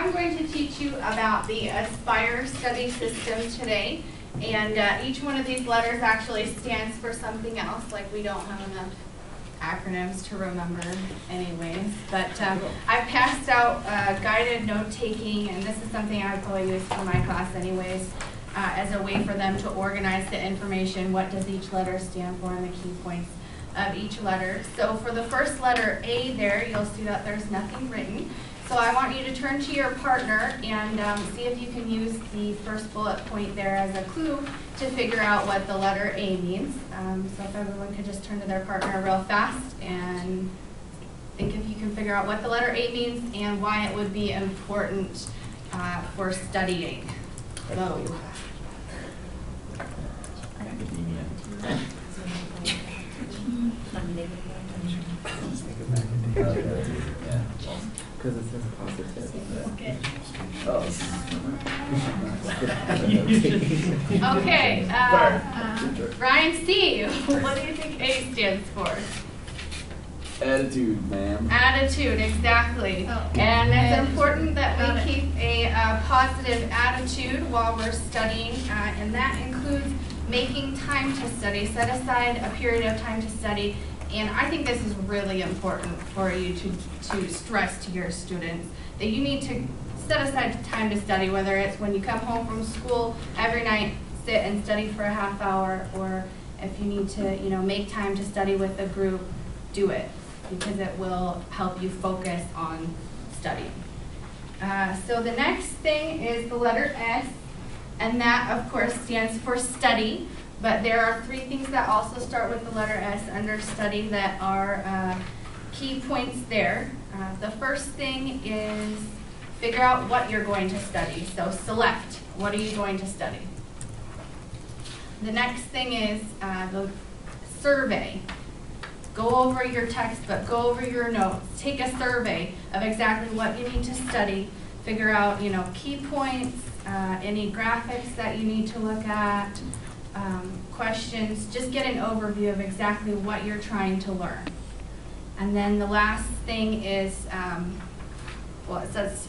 I'm going to teach you about the ASPIRE study system today. And each one of these letters actually stands for something else, like we don't have enough acronyms to remember anyways. But I've passed out guided note-taking, and this is something I would probably use for my class anyways, as a way for them to organize the information. What does each letter stand for and the key points of each letter. So for the first letter A there, you'll see that there's nothing written. So I want you to turn to your partner and see if you can use the first bullet point there as a clue to figure out what the letter A means. So if everyone could just turn to their partner real fast and think if you can figure out what the letter A means and why it would be important for studying. Go. Because it says positive. Okay, Ryan C., what do you think A stands for? Attitude, ma'am. Attitude, exactly. And it's important that we keep a positive attitude while we're studying, and that includes making time to study. Set aside a period of time to study. And I think this is really important for you to stress to your students, that you need to set aside time to study, whether it's when you come home from school every night, sit and study for a half hour, or if you need to, make time to study with a group, do it, because it will help you focus on studying. So the next thing is the letter S, and that, of course, stands for study. But there are three things that also start with the letter S under study that are key points there. The first thing is figure out what you're going to study. So select, what are you going to study? The next thing is the survey. Go over your textbook, go over your notes, take a survey of exactly what you need to study. Figure out, key points, any graphics that you need to look at. Questions, just get an overview of exactly what you're trying to learn. And then the last thing is, it says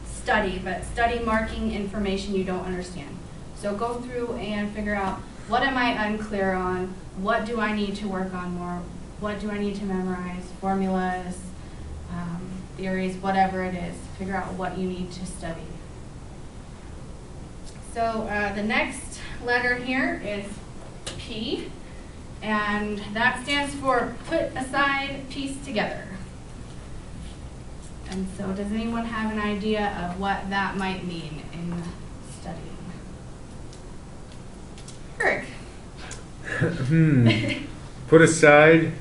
study, but study marking information you don't understand. So go through and figure out, what am I unclear on? What do I need to work on more? What do I need to memorize? Formulas, theories, whatever it is. Figure out what you need to study. So the next letter here is P, and that stands for put aside, piece together. And so does anyone have an idea of what that might mean in studying? Eric? Put aside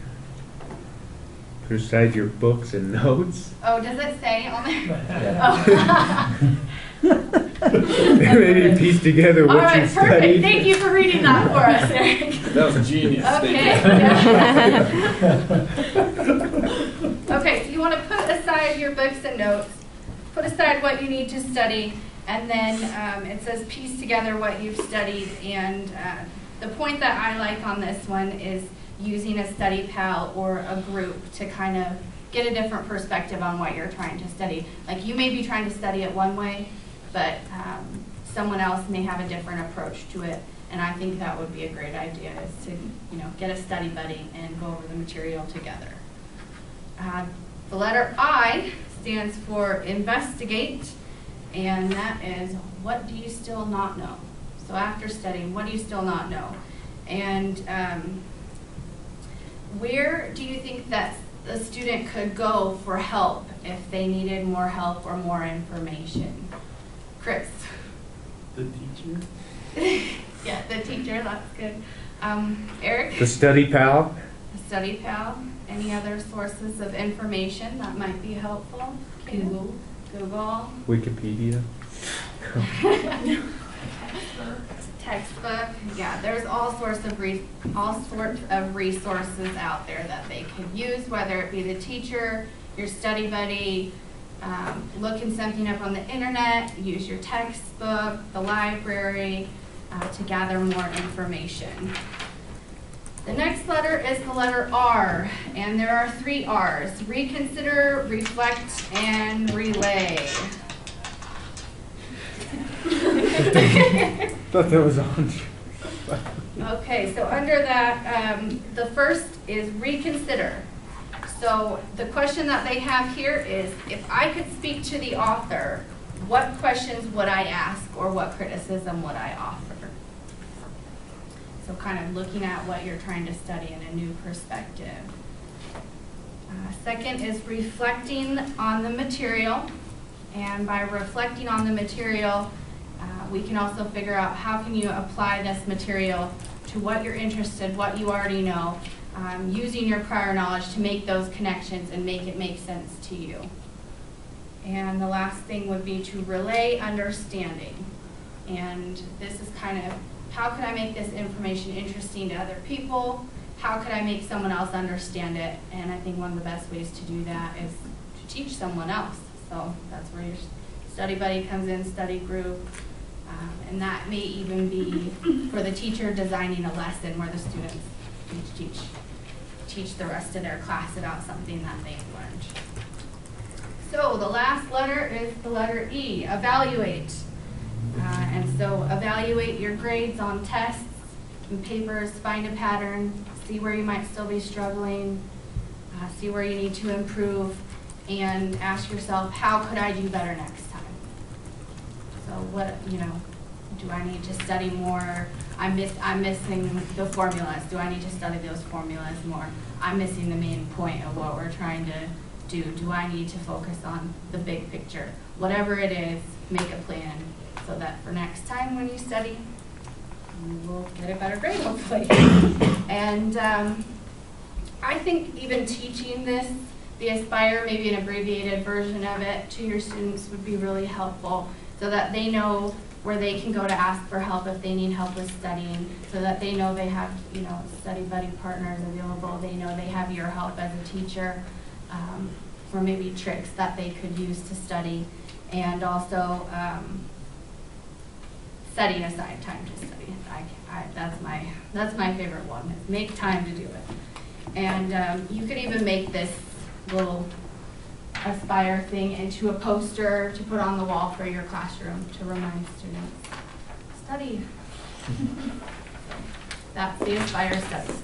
your books and notes. Oh, does it say on there? Yeah. Maybe piece together what you studied. All right, perfect. Thank you for reading that for us, Eric. That was a genius. Okay. Okay, so you want to put aside your books and notes, put aside what you need to study, and then it says piece together what you've studied. And the point that I like on this one is using a study pal or a group to kind of get a different perspective on what you're trying to study. Like, you may be trying to study it one way, but someone else may have a different approach to it, and I think that would be a great idea, is to get a study buddy and go over the material together. The letter I stands for investigate, and that is, what do you still not know? So after studying, what do you still not know? And where do you think that the student could go for help if they needed more help or more information? Chris? The teacher? Yeah, the teacher, that's good. Eric? The study pal. The study pal. Any other sources of information that might be helpful? Google. Google. Wikipedia. Textbook. Yeah, there's all sorts of resources out there that they could use, whether it be the teacher, your study buddy, looking something up on the internet, use your textbook, the library, to gather more information. The next letter is the letter R, and there are 3 R's: reconsider, reflect, and relay. Thought that was on. Okay, so under that, the first is reconsider. So the question that they have here is, if I could speak to the author, what questions would I ask or what criticism would I offer? So kind of looking at what you're trying to study in a new perspective. Second is reflecting on the material. And by reflecting on the material, we can also figure out how can you apply this material to what you're interested, what you already know, using your prior knowledge to make those connections and make it make sense to you. And the last thing would be to relay understanding. And this is kind of, how can I make this information interesting to other people? How could I make someone else understand it? And I think one of the best ways to do that is to teach someone else. So that's where your study buddy comes in, study group. And that may even be for the teacher designing a lesson where the students need to teach the rest of their class about something that they've learned. So the last letter is the letter E, evaluate. And so evaluate your grades on tests and papers, find a pattern, see where you might still be struggling, see where you need to improve, and ask yourself, how could I do better next time? So what, do I need to study more? I'm missing the formulas. Do I need to study those formulas more? I'm missing the main point of what we're trying to do. Do I need to focus on the big picture? Whatever it is, make a plan so that for next time when you study, you will get a better grade, hopefully. And I think even teaching this, the ASPIRE, maybe an abbreviated version of it, to your students would be really helpful so that they know where they can go to ask for help if they need help with studying, so that they know they have, study buddy partners available. They know they have your help as a teacher for maybe tricks that they could use to study, and also setting aside time to study. That's my favorite one. Is make time to do it. And you could even make this little ASPIRE thing into a poster to put on the wall for your classroom to remind students, study. That's the ASPIRE studies.